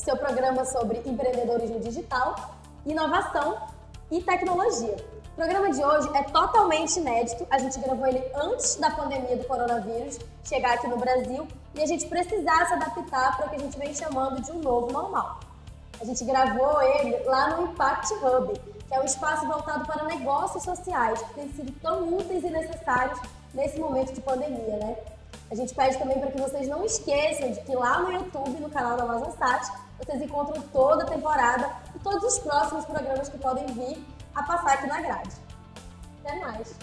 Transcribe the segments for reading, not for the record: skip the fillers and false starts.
o seu programa sobre empreendedorismo digital, inovação e tecnologia. O programa de hoje é totalmente inédito, a gente gravou ele antes da pandemia do coronavírus chegar aqui no Brasil e a gente precisar se adaptar para o que a gente vem chamando de um novo normal. A gente gravou ele lá no Impact Hub, que é um espaço voltado para negócios sociais, que têm sido tão úteis e necessários nesse momento de pandemia, né? A gente pede também para que vocês não esqueçam de que lá no YouTube, no canal da AmazonSat, vocês encontram toda a temporada e todos os próximos programas que podem vir a passar aqui na grade. Até mais!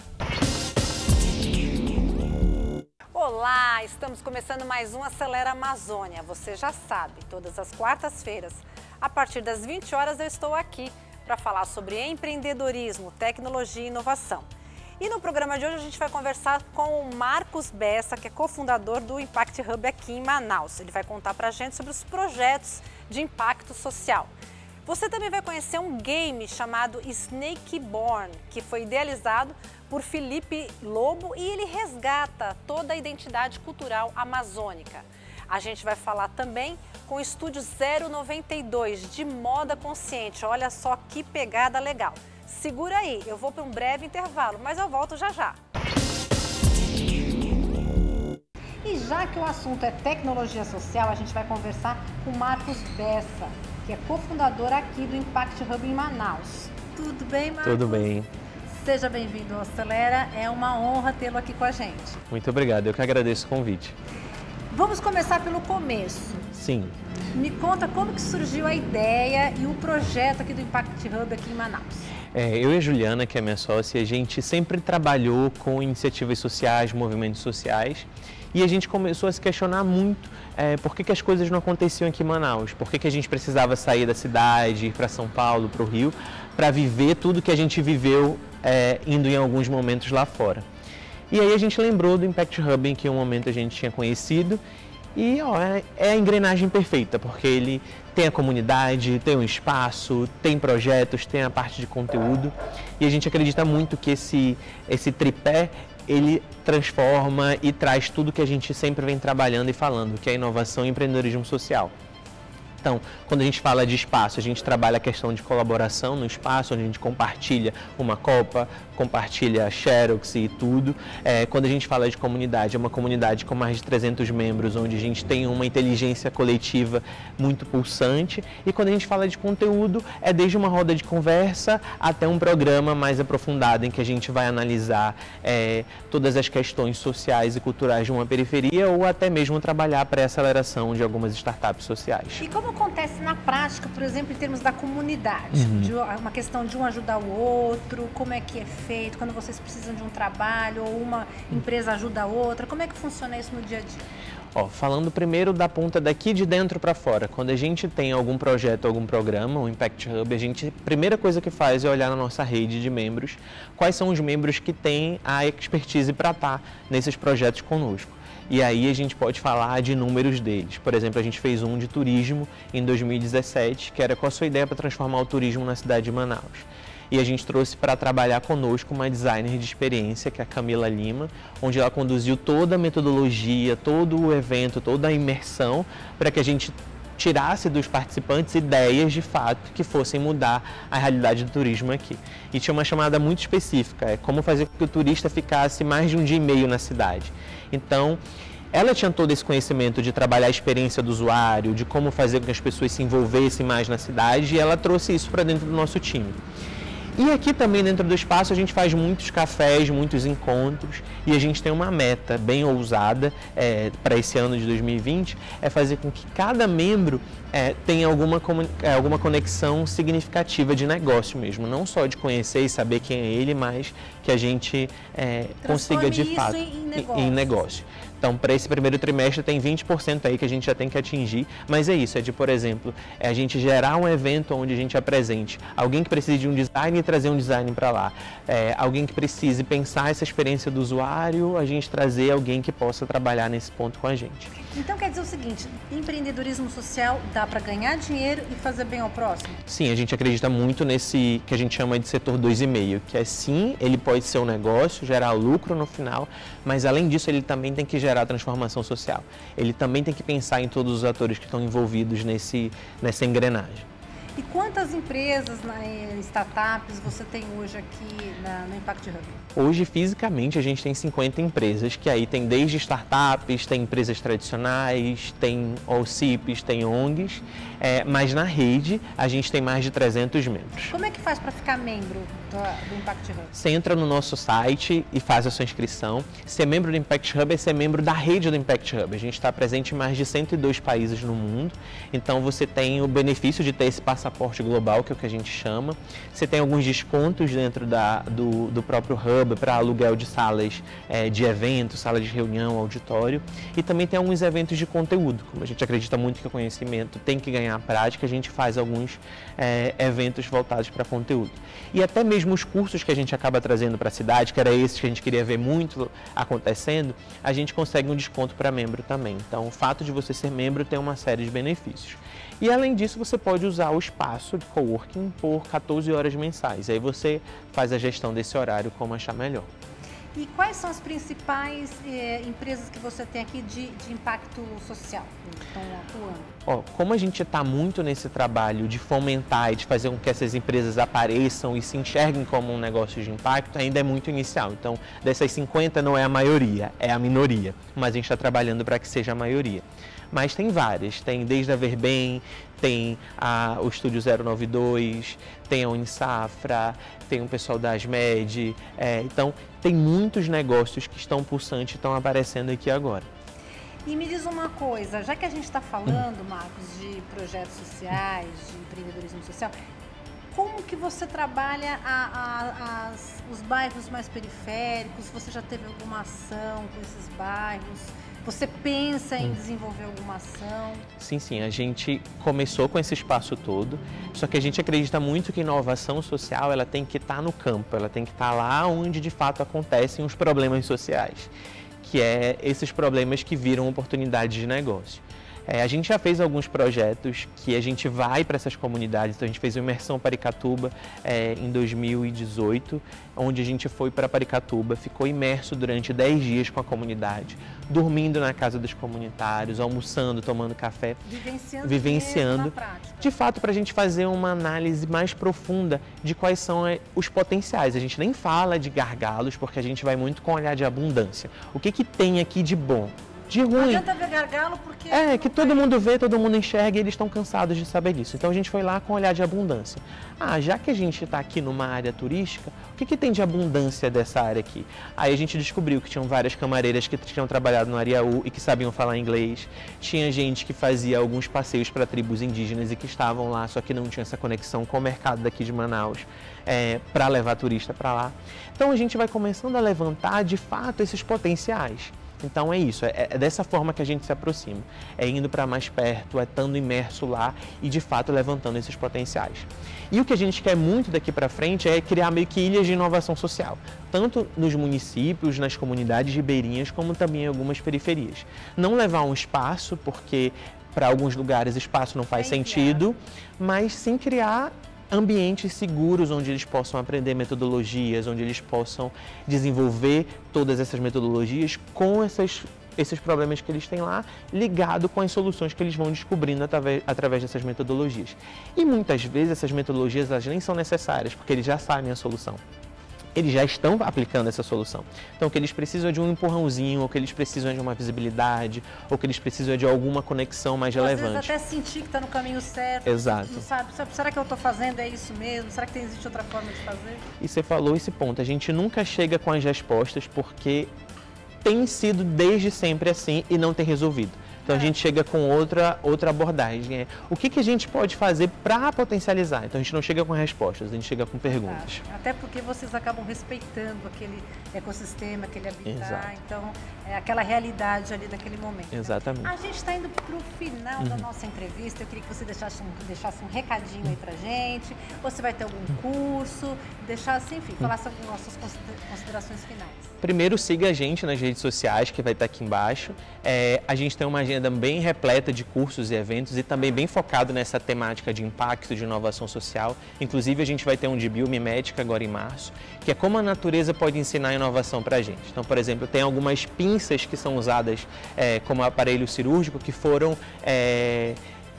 Olá, estamos começando mais um Acelera Amazônia. Você já sabe, todas as quartas-feiras, a partir das 20 horas eu estou aqui para falar sobre empreendedorismo, tecnologia e inovação. E no programa de hoje a gente vai conversar com o Marcos Bessa, que é cofundador do Impact Hub aqui em Manaus. Ele vai contar para a gente sobre os projetos de impacto social. Você também vai conhecer um game chamado Snakeborn, que foi idealizado por Felipe Lobo e ele resgata toda a identidade cultural amazônica. A gente vai falar também com o Estúdio 092 de moda consciente. Olha só que pegada legal. Segura aí, eu vou para um breve intervalo, mas eu volto já já. E já que o assunto é tecnologia social, a gente vai conversar com o Marcos Bessa, que é cofundador aqui do Impact Hub em Manaus. Tudo bem, Marcos? Tudo bem. Seja bem-vindo ao Acelera, é uma honra tê-lo aqui com a gente. Muito obrigado, eu que agradeço o convite. Vamos começar pelo começo. Sim. Me conta como que surgiu a ideia e o projeto aqui do Impact Hub aqui em Manaus. Eu e a Juliana, que é minha sócia, a gente sempre trabalhou com iniciativas sociais, movimentos sociais, e a gente começou a se questionar muito por que as coisas não aconteciam aqui em Manaus, por que a gente precisava sair da cidade, ir para São Paulo, para o Rio, para viver tudo que a gente viveu indo em alguns momentos lá fora. E aí a gente lembrou do Impact Hub, em que em um momento a gente tinha conhecido, e é a engrenagem perfeita, porque ele tem a comunidade, tem um espaço, tem projetos, tem a parte de conteúdo, e a gente acredita muito que esse tripé, ele transforma e traz tudo que a gente sempre vem trabalhando e falando, que é inovação e empreendedorismo social. Então, quando a gente fala de espaço, a gente trabalha a questão de colaboração no espaço, onde a gente compartilha uma copa, compartilha Xerox e tudo. Quando a gente fala de comunidade, é uma comunidade com mais de 300 membros, onde a gente tem uma inteligência coletiva muito pulsante. E quando a gente fala de conteúdo, é desde uma roda de conversa até um programa mais aprofundado, em que a gente vai analisar todas as questões sociais e culturais de uma periferia, ou até mesmo trabalhar para a aceleração de algumas startups sociais. E como acontece na prática, por exemplo, em termos da comunidade? Uma questão de um ajudar o outro, como é que é feito, quando vocês precisam de um trabalho ou uma empresa ajuda a outra, como é que funciona isso no dia a dia? Falando primeiro da ponta daqui de dentro para fora, quando a gente tem algum projeto, algum programa, o Impact Hub, a primeira coisa que faz é olhar na nossa rede de membros, quais são os membros que têm a expertise para estar nesses projetos conosco. E aí a gente pode falar de números deles. Por exemplo, a gente fez um de turismo em 2017, que era qual a sua ideia para transformar o turismo na cidade de Manaus. E a gente trouxe para trabalhar conosco uma designer de experiência, que é a Camila Lima, onde ela conduziu toda a metodologia, todo o evento, toda a imersão, para que a gente tirasse dos participantes ideias de fato que fossem mudar a realidade do turismo aqui. E tinha uma chamada muito específica, como fazer com que o turista ficasse mais de um dia e meio na cidade. Então, ela tinha todo esse conhecimento de trabalhar a experiência do usuário, de como fazer com que as pessoas se envolvessem mais na cidade, e ela trouxe isso para dentro do nosso time. E aqui também dentro do espaço a gente faz muitos cafés, muitos encontros, e a gente tem uma meta bem ousada para esse ano de 2020, é fazer com que cada membro tenha alguma conexão significativa de negócio mesmo, não só de conhecer e saber quem é ele, mas que a gente consiga de fato em negócio. Então, para esse primeiro trimestre tem 20% aí que a gente já tem que atingir, mas é isso, por exemplo, a gente gerar um evento onde a gente apresente alguém que precise de um design e trazer um design para lá, alguém que precise pensar essa experiência do usuário, a gente trazer alguém que possa trabalhar nesse ponto com a gente. Então quer dizer o seguinte, empreendedorismo social dá para ganhar dinheiro e fazer bem ao próximo? Sim, a gente acredita muito nesse que a gente chama de setor 2,5, que sim, ele pode ser um negócio, gerar lucro no final, mas além disso ele também tem que gerar gerar transformação social. Ele também tem que pensar em todos os atores que estão envolvidos nessa engrenagem. E quantas empresas, startups, você tem hoje aqui no Impact Hub? Hoje, fisicamente, a gente tem 50 empresas, que aí tem desde startups, tem empresas tradicionais, tem OCPs, tem ONGs, mas na rede a gente tem mais de 300 membros. Como é que faz para ficar membro do Impact Hub? Você entra no nosso site e faz a sua inscrição. Ser membro do Impact Hub é ser membro da rede do Impact Hub. A gente está presente em mais de 102 países no mundo, então você tem o benefício de ter esse passaporte global, que é o que a gente chama. Você tem alguns descontos dentro do próprio Hub para aluguel de salas de eventos, sala de reunião, auditório. E também tem alguns eventos de conteúdo. Como a gente acredita muito que o conhecimento tem que ganhar prática, a gente faz alguns eventos voltados para conteúdo. E até mesmo os cursos que a gente acaba trazendo para a cidade, que era esses que a gente queria ver muito acontecendo, a gente consegue um desconto para membro também. Então, o fato de você ser membro tem uma série de benefícios. E além disso, você pode usar o espaço de coworking por 14 horas mensais. Aí você faz a gestão desse horário como achar melhor. E quais são as principais empresas que você tem aqui de impacto social que estão atuando? Como a gente está muito nesse trabalho de fomentar e de fazer com que essas empresas apareçam e se enxerguem como um negócio de impacto, ainda é muito inicial. Então, dessas 50 não é a maioria, é a minoria. Mas a gente está trabalhando para que seja a maioria. Mas tem várias, tem desde a Verbem, tem o Estúdio 092, tem a Unisafra, tem o pessoal da Asmed, então tem muitos negócios que estão pulsantes e estão aparecendo aqui agora. E me diz uma coisa, já que a gente está falando, Marcos, de projetos sociais, de empreendedorismo social, como que você trabalha os bairros mais periféricos? Você já teve alguma ação com esses bairros? Você pensa em desenvolver alguma ação? Sim, a gente começou com esse espaço todo, só que a gente acredita muito que inovação social ela tem que estar no campo, ela tem que estar lá onde de fato acontecem os problemas sociais, que é esses problemas que viram oportunidades de negócio. A gente já fez alguns projetos que a gente vai para essas comunidades, então a gente fez o Imersão Paricatuba em 2018, onde a gente foi para Paricatuba, ficou imerso durante 10 dias com a comunidade, dormindo na casa dos comunitários, almoçando, tomando café, vivenciando de fato para a gente fazer uma análise mais profunda de quais são os potenciais. A gente nem fala de gargalos, porque a gente vai muito com o olhar de abundância. O que tem aqui de bom? De ruim. Não adianta ver gargalo porque... que todo mundo vê, todo mundo enxerga e eles estão cansados de saber disso. Então a gente foi lá com um olhar de abundância. Já que a gente está aqui numa área turística, o que tem de abundância dessa área aqui? Aí a gente descobriu que tinham várias camareiras que tinham trabalhado no Ariaú e que sabiam falar inglês. Tinha gente que fazia alguns passeios para tribos indígenas e que estavam lá, só que não tinha essa conexão com o mercado daqui de Manaus para levar turista para lá. Então a gente vai começando a levantar de fato esses potenciais. Então é isso, é dessa forma que a gente se aproxima, indo para mais perto, estando imerso lá e de fato levantando esses potenciais. E o que a gente quer muito daqui para frente é criar meio que ilhas de inovação social, tanto nos municípios, nas comunidades ribeirinhas, como também em algumas periferias. Não levar um espaço, porque para alguns lugares espaço não faz sentido, mas sim criar ambientes seguros onde eles possam aprender metodologias, onde eles possam desenvolver todas essas metodologias com esses problemas que eles têm lá, ligado com as soluções que eles vão descobrindo através dessas metodologias. E muitas vezes essas metodologias elas nem são necessárias, porque eles já sabem a solução. Eles já estão aplicando essa solução. Então, o que eles precisam é de um empurrãozinho, ou que eles precisam é de uma visibilidade, ou que eles precisam é de alguma conexão mais relevante. Às vezes até sentir que está no caminho certo. Exato. Não sabe, será que eu estou fazendo? É isso mesmo? Será que existe outra forma de fazer? E você falou esse ponto. A gente nunca chega com as respostas porque tem sido desde sempre assim e não tem resolvido. Então a gente chega com outra abordagem. O que a gente pode fazer para potencializar? Então a gente não chega com respostas, a gente chega com perguntas. Até porque vocês acabam respeitando aquele ecossistema, aquele habitat, Exato. Então é aquela realidade ali daquele momento. Exatamente. A gente está indo para o final da nossa entrevista, eu queria que você deixasse um recadinho aí pra gente, você vai ter algum curso, deixasse, enfim, falasse algumas suas considerações finais. Primeiro, siga a gente nas redes sociais, que vai estar aqui embaixo. A gente tem uma agenda agenda bem repleta de cursos e eventos e também bem focado nessa temática de impacto, de inovação social. Inclusive, a gente vai ter um de biomimética agora em março, que é como a natureza pode ensinar inovação para a gente. Então, por exemplo, tem algumas pinças que são usadas como aparelho cirúrgico que foram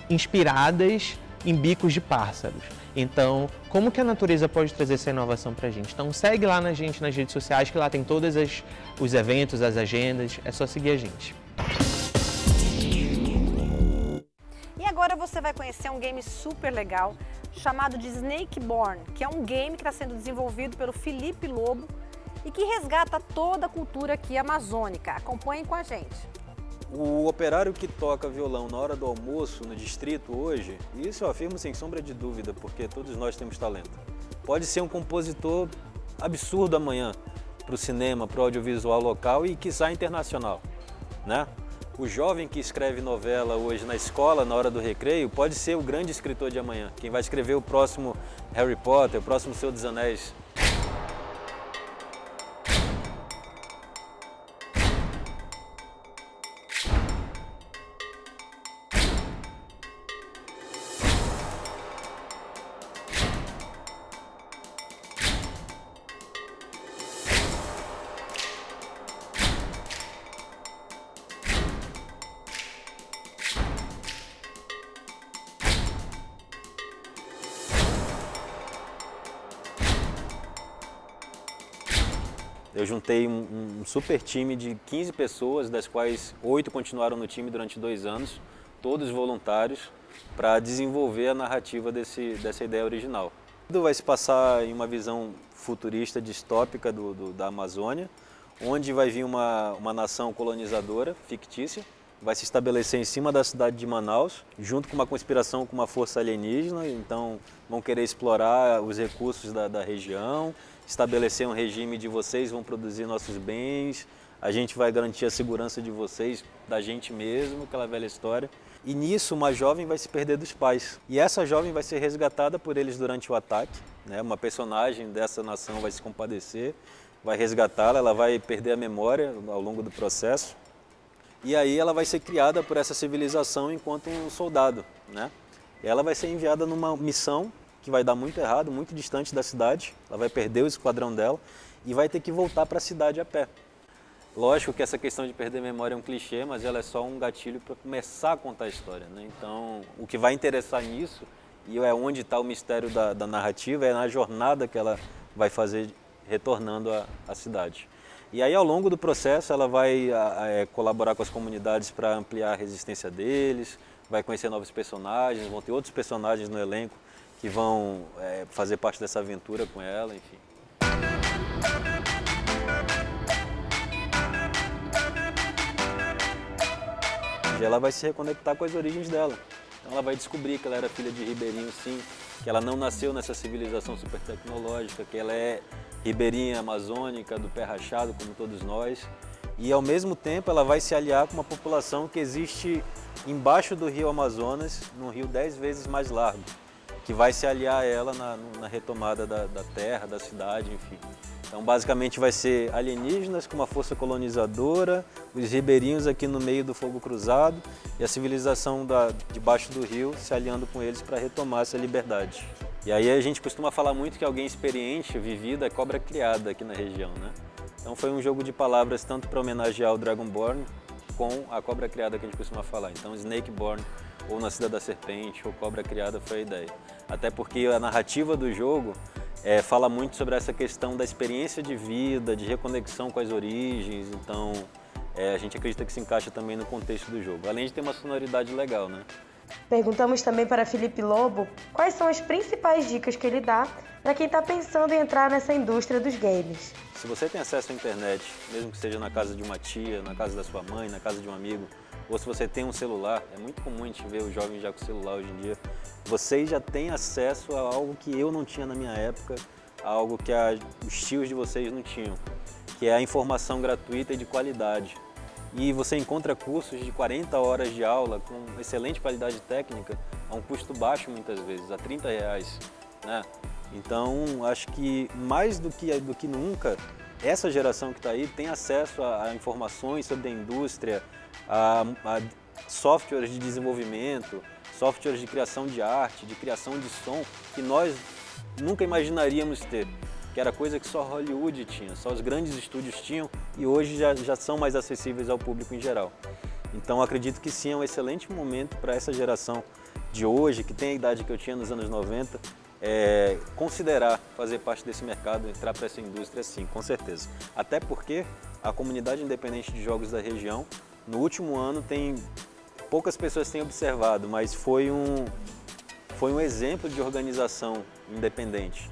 inspiradas em bicos de pássaros. Então, como que a natureza pode trazer essa inovação para a gente? Então, segue lá na gente nas redes sociais, que lá tem todos os eventos, as agendas, é só seguir a gente. E agora você vai conhecer um game super legal chamado de Snakeborn, que é um game que está sendo desenvolvido pelo Felipe Lobo e que resgata toda a cultura aqui amazônica. Acompanhem com a gente. O operário que toca violão na hora do almoço no distrito hoje, isso eu afirmo sem sombra de dúvida, porque todos nós temos talento. Pode ser um compositor absurdo amanhã para o cinema, para o audiovisual local e quiçá internacional, né? O jovem que escreve novela hoje na escola, na hora do recreio, pode ser o grande escritor de amanhã. Quem vai escrever o próximo Harry Potter, o próximo Senhor dos Anéis. Eu juntei um super time de 15 pessoas, das quais 8 continuaram no time durante 2 anos, todos voluntários, para desenvolver a narrativa dessa ideia original. Tudo vai se passar em uma visão futurista, distópica da Amazônia, onde vai vir uma nação colonizadora, fictícia, vai se estabelecer em cima da cidade de Manaus, junto com uma conspiração com uma força alienígena, então vão querer explorar os recursos da região, estabelecer um regime de vocês vão produzir nossos bens, a gente vai garantir a segurança de vocês, da gente mesmo, aquela velha história. E nisso uma jovem vai se perder dos pais. E essa jovem vai ser resgatada por eles durante o ataque, né? Uma personagem dessa nação vai se compadecer, vai resgatá-la, ela vai perder a memória ao longo do processo. E aí ela vai ser criada por essa civilização enquanto um soldado, né? E ela vai ser enviada numa missão que vai dar muito errado, muito distante da cidade. Ela vai perder o esquadrão dela e vai ter que voltar para a cidade a pé. Lógico que essa questão de perder memória é um clichê, mas ela é só um gatilho para começar a contar a história, né? Então, o que vai interessar nisso, e é onde está o mistério da narrativa, é na jornada que ela vai fazer retornando à cidade. E aí, ao longo do processo, ela vai colaborar com as comunidades para ampliar a resistência deles, vai conhecer novos personagens, vão ter outros personagens no elenco que vão fazer parte dessa aventura com ela, enfim. E ela vai se reconectar com as origens dela. Então ela vai descobrir que ela era filha de ribeirinho, sim, que ela não nasceu nessa civilização super tecnológica, que ela é ribeirinha amazônica, do pé rachado, como todos nós. E ao mesmo tempo ela vai se aliar com uma população que existe embaixo do rio Amazonas, num rio 10 vezes mais largo, que vai se aliar a ela na retomada da terra, da cidade, enfim. Então, basicamente, vai ser alienígenas com uma força colonizadora, os ribeirinhos aqui no meio do fogo cruzado e a civilização debaixo do rio se aliando com eles para retomar essa liberdade. E aí a gente costuma falar muito que alguém experiente, vivido, é cobra criada aqui na região, né? Então foi um jogo de palavras tanto para homenagear o Dragonborn com a cobra criada que a gente costuma falar. Então, Snakeborn, ou Nascida da Serpente, ou Cobra Criada foi a ideia. Até porque a narrativa do jogo fala muito sobre essa questão da experiência de vida, de reconexão com as origens, então a gente acredita que se encaixa também no contexto do jogo, além de ter uma sonoridade legal, né? Perguntamos também para Felipe Lobo quais são as principais dicas que ele dá para quem está pensando em entrar nessa indústria dos games. Se você tem acesso à internet, mesmo que seja na casa de uma tia, na casa da sua mãe, na casa de um amigo, ou se você tem um celular, é muito comum a gente ver os jovens já com celular hoje em dia, vocês já têm acesso a algo que eu não tinha na minha época, a algo que os tios de vocês não tinham, que é a informação gratuita e de qualidade. E você encontra cursos de 40 horas de aula com excelente qualidade técnica a um custo baixo muitas vezes, a R$30, né? Então, acho que mais do que nunca, essa geração que está aí tem acesso a informações sobre a indústria, a softwares de desenvolvimento, softwares de criação de arte, de criação de som, que nós nunca imaginaríamos ter, que era coisa que só Hollywood tinha, só os grandes estúdios tinham e hoje já são mais acessíveis ao público em geral. Então acredito que sim, é um excelente momento para essa geração de hoje, que tem a idade que eu tinha nos anos 90, considerar fazer parte desse mercado, entrar para essa indústria sim, com certeza. Até porque a comunidade independente de jogos da região, no último ano poucas pessoas têm observado, mas foi um exemplo de organização independente,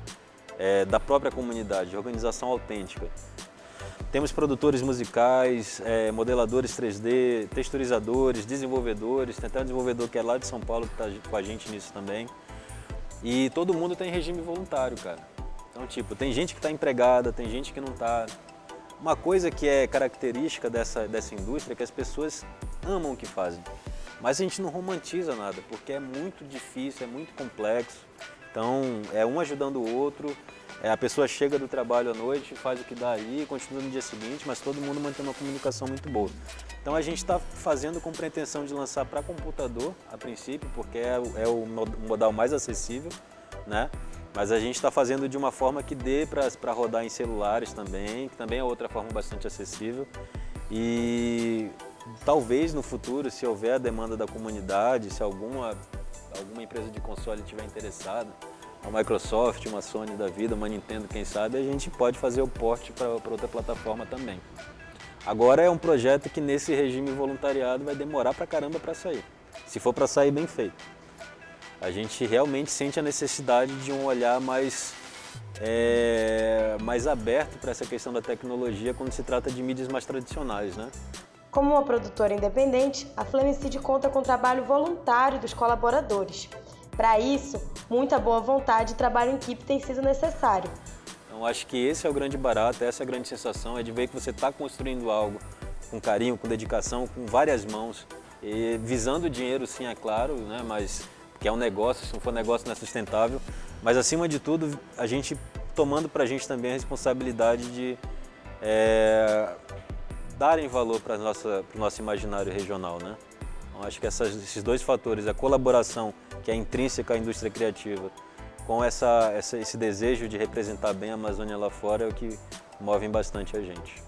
da própria comunidade, de organização autêntica. Temos produtores musicais, modeladores 3D, texturizadores, desenvolvedores, tem até um desenvolvedor que é lá de São Paulo que está com a gente nisso também. E todo mundo tem regime voluntário, cara. Então, tipo, tem gente que está empregada, tem gente que não está. Uma coisa que é característica dessa indústria é que as pessoas amam o que fazem. Mas a gente não romantiza nada, porque é muito difícil, é muito complexo. Então, é um ajudando o outro. A pessoa chega do trabalho à noite, faz o que dá aí, continua no dia seguinte, mas todo mundo mantém uma comunicação muito boa. Então a gente está fazendo com pretensão de lançar para computador, a princípio, porque é o modal mais acessível, né? Mas a gente está fazendo de uma forma que dê para rodar em celulares também, que também é outra forma bastante acessível. E talvez no futuro, se houver a demanda da comunidade, se alguma empresa de console estiver interessada, uma Microsoft, uma Sony da vida, uma Nintendo, quem sabe, a gente pode fazer o porte para outra plataforma também. Agora é um projeto que nesse regime voluntariado vai demorar pra caramba para sair, se for para sair bem feito. A gente realmente sente a necessidade de um olhar mais aberto para essa questão da tecnologia quando se trata de mídias mais tradicionais, né? Como uma produtora independente, a Flamicide conta com o trabalho voluntário dos colaboradores. Para isso, muita boa vontade e trabalho em equipe tem sido necessário. Então, acho que esse é o grande barato, essa é a grande sensação, é de ver que você está construindo algo com carinho, com dedicação, com várias mãos, e visando o dinheiro, sim, é claro, né? Mas que é um negócio, se não for negócio não é sustentável, mas acima de tudo, a gente tomando para a gente também a responsabilidade de darem valor para o nosso imaginário regional, né? Então, acho que esses dois fatores, a colaboração que é intrínseca à indústria criativa, com esse desejo de representar bem a Amazônia lá fora, é o que movem bastante a gente.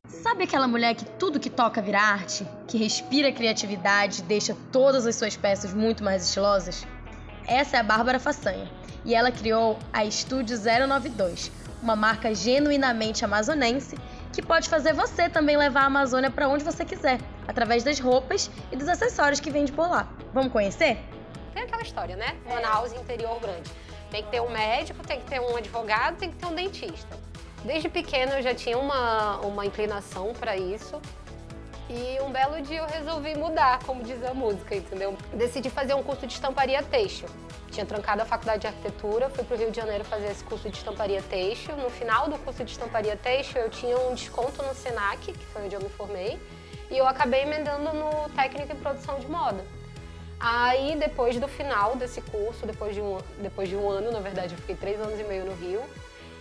Sabe aquela mulher que tudo que toca vira arte? Que respira criatividade e deixa todas as suas peças muito mais estilosas? Essa é a Bárbara Façanha, e ela criou a Estúdio 092, uma marca genuinamente amazonense que pode fazer você também levar a Amazônia para onde você quiser, através das roupas e dos acessórios que vende por lá. Vamos conhecer? Tem aquela história, né? Manaus, interior grande. Tem que ter um médico, tem que ter um advogado, tem que ter um dentista. Desde pequena eu já tinha uma inclinação para isso. E um belo dia eu resolvi mudar, como diz a música, entendeu? Decidi fazer um curso de estamparia têxtil. Tinha trancado a faculdade de arquitetura, fui para o Rio de Janeiro fazer esse curso de estamparia têxtil. No final do curso de estamparia têxtil, eu tinha um desconto no Senac, que foi onde eu me formei, e eu acabei emendando no técnico em produção de moda. Aí, depois do final desse curso, depois de um ano, na verdade, eu fiquei 3 anos e meio no Rio,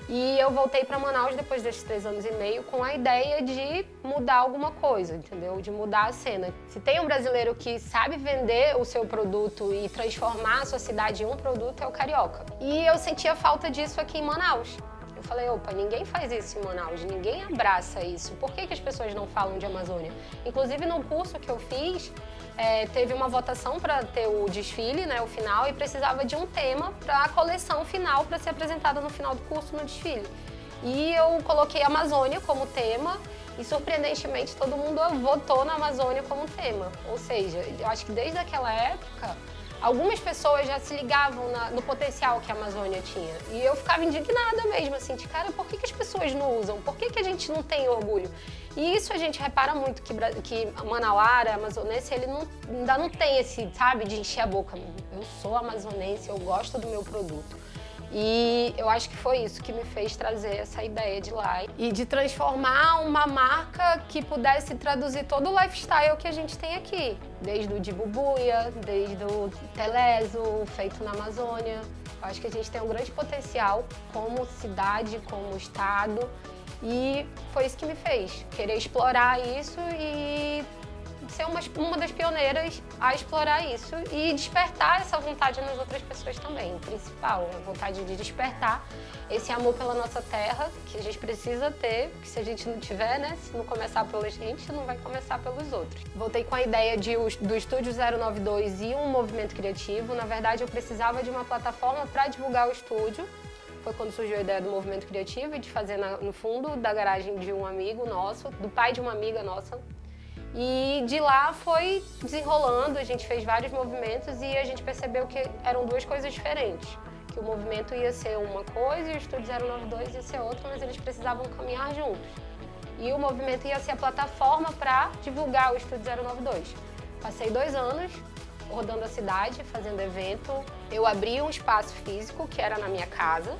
e eu voltei para Manaus depois desses 3 anos e meio com a ideia de mudar alguma coisa, entendeu? De mudar a cena. Se tem um brasileiro que sabe vender o seu produto e transformar a sua cidade em um produto, é o carioca. E eu sentia falta disso aqui em Manaus. Eu falei, opa, ninguém faz isso em Manaus, ninguém abraça isso. Por que as pessoas não falam de Amazônia? Inclusive, no curso que eu fiz, teve uma votação para ter o desfile, né, o final, e precisava de um tema para a coleção final, para ser apresentada no final do curso, no desfile. E eu coloquei a Amazônia como tema e, surpreendentemente, todo mundo votou na Amazônia como tema. Ou seja, eu acho que desde aquela época, algumas pessoas já se ligavam no potencial que a Amazônia tinha. E eu ficava indignada mesmo, assim, de cara, por que as pessoas não usam? Por que a gente não tem orgulho? E isso a gente repara muito, que manauara, amazonense, ele ainda não tem esse, sabe, de encher a boca. Eu sou amazonense, eu gosto do meu produto. E eu acho que foi isso que me fez trazer essa ideia de lá. E de transformar uma marca que pudesse traduzir todo o lifestyle que a gente tem aqui. Desde o de Bubuia, desde o Teleso, feito na Amazônia. Eu acho que a gente tem um grande potencial como cidade, como estado. E foi isso que me fez querer explorar isso e ser uma das pioneiras a explorar isso e despertar essa vontade nas outras pessoas também, o principal, a vontade de despertar esse amor pela nossa terra, que a gente precisa ter, que se a gente não tiver, né, se não começar pela gente, não vai começar pelos outros. Voltei com a ideia do Estúdio 092 e um movimento criativo. Na verdade, eu precisava de uma plataforma para divulgar o estúdio. Foi quando surgiu a ideia do movimento criativo e de fazer no fundo da garagem de um amigo nosso, do pai de uma amiga nossa. E de lá foi desenrolando, a gente fez vários movimentos e a gente percebeu que eram duas coisas diferentes. Que o movimento ia ser uma coisa e o Estúdio 092 ia ser outra, mas eles precisavam caminhar juntos. E o movimento ia ser a plataforma para divulgar o Estúdio 092. Passei 2 anos rodando a cidade, fazendo evento. Eu abri um espaço físico, que era na minha casa,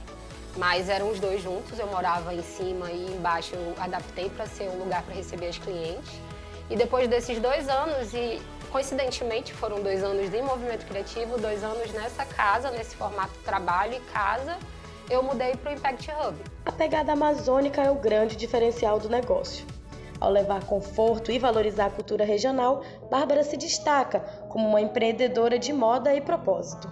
mas eram os dois juntos. Eu morava em cima e embaixo eu adaptei para ser um lugar para receber as clientes. E depois desses 2 anos, e coincidentemente foram 2 anos de movimento criativo, 2 anos nessa casa, nesse formato trabalho e casa, eu mudei para o Impact Hub. A pegada amazônica é o grande diferencial do negócio. Ao levar conforto e valorizar a cultura regional, Bárbara se destaca como uma empreendedora de moda e propósito.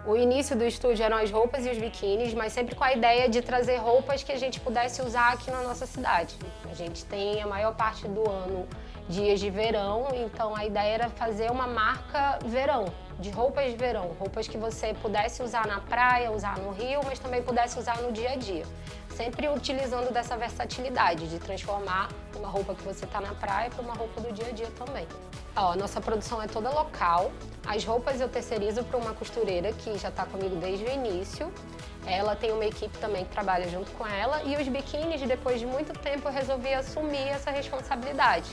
O início do estúdio eram as roupas e os biquínis, mas sempre com a ideia de trazer roupas que a gente pudesse usar aqui na nossa cidade. A gente tem a maior parte do ano dias de verão, então a ideia era fazer uma marca verão, de roupas de verão. Roupas que você pudesse usar na praia, usar no Rio, mas também pudesse usar no dia a dia. Sempre utilizando dessa versatilidade, de transformar uma roupa que você está na praia para uma roupa do dia a dia também. Ó, nossa produção é toda local. As roupas eu terceirizo para uma costureira que já está comigo desde o início. Ela tem uma equipe também que trabalha junto com ela. E os biquínis, depois de muito tempo, eu resolvi assumir essa responsabilidade.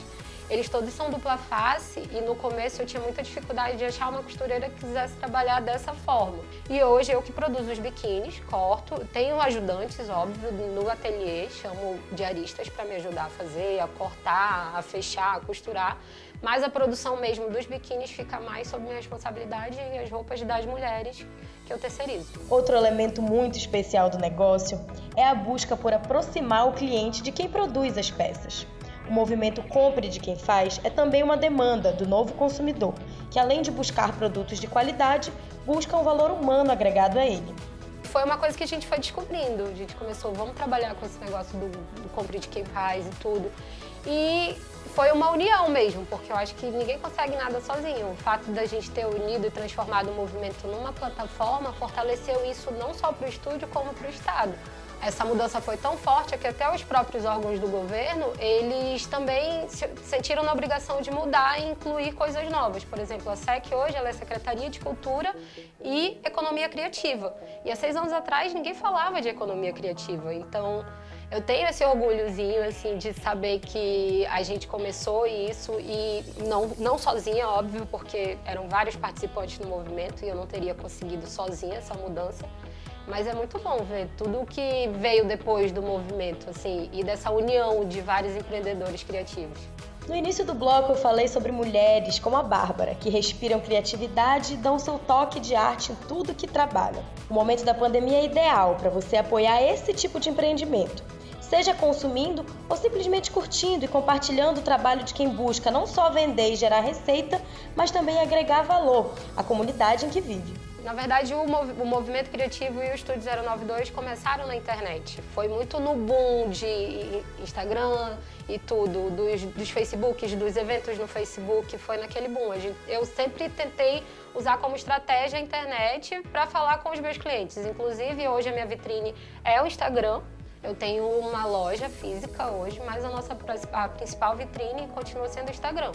Eles todos são dupla face e no começo eu tinha muita dificuldade de achar uma costureira que quisesse trabalhar dessa forma. E hoje eu que produzo os biquínis, corto, tenho ajudantes, óbvio, no ateliê, chamo diaristas para me ajudar a fazer, a cortar, a fechar, a costurar. Mas a produção mesmo dos biquínis fica mais sob minha responsabilidade e as roupas das mulheres que eu terceirizo. Outro elemento muito especial do negócio é a busca por aproximar o cliente de quem produz as peças. O movimento Compre de Quem Faz é também uma demanda do novo consumidor, que além de buscar produtos de qualidade, busca um valor humano agregado a ele. Foi uma coisa que a gente foi descobrindo, a gente começou, vamos trabalhar com esse negócio do Compre de Quem Faz e tudo. E foi uma união mesmo, porque eu acho que ninguém consegue nada sozinho. O fato da gente ter unido e transformado o movimento numa plataforma fortaleceu isso não só para o estúdio, como para o Estado. Essa mudança foi tão forte que até os próprios órgãos do governo, eles também se sentiram na obrigação de mudar e incluir coisas novas. Por exemplo, a SEC hoje ela é Secretaria de Cultura e Economia Criativa. E há 6 anos atrás ninguém falava de economia criativa. Então, eu tenho esse orgulhozinho assim, de saber que a gente começou isso e não sozinha, óbvio, porque eram vários participantes no movimento e eu não teria conseguido sozinha essa mudança. Mas é muito bom ver tudo o que veio depois do movimento, assim, e dessa união de vários empreendedores criativos. No início do bloco eu falei sobre mulheres como a Bárbara, que respiram criatividade e dão seu toque de arte em tudo que trabalham. O momento da pandemia é ideal para você apoiar esse tipo de empreendimento. Seja consumindo ou simplesmente curtindo e compartilhando o trabalho de quem busca não só vender e gerar receita, mas também agregar valor à comunidade em que vive. Na verdade, o movimento criativo e o Estúdio 092 começaram na internet. Foi muito no boom de Instagram e tudo, dos Facebooks, dos eventos no Facebook, foi naquele boom. Eu sempre tentei usar como estratégia a internet para falar com os meus clientes. Inclusive, hoje a minha vitrine é o Instagram. Eu tenho uma loja física hoje, mas a principal vitrine continua sendo o Instagram.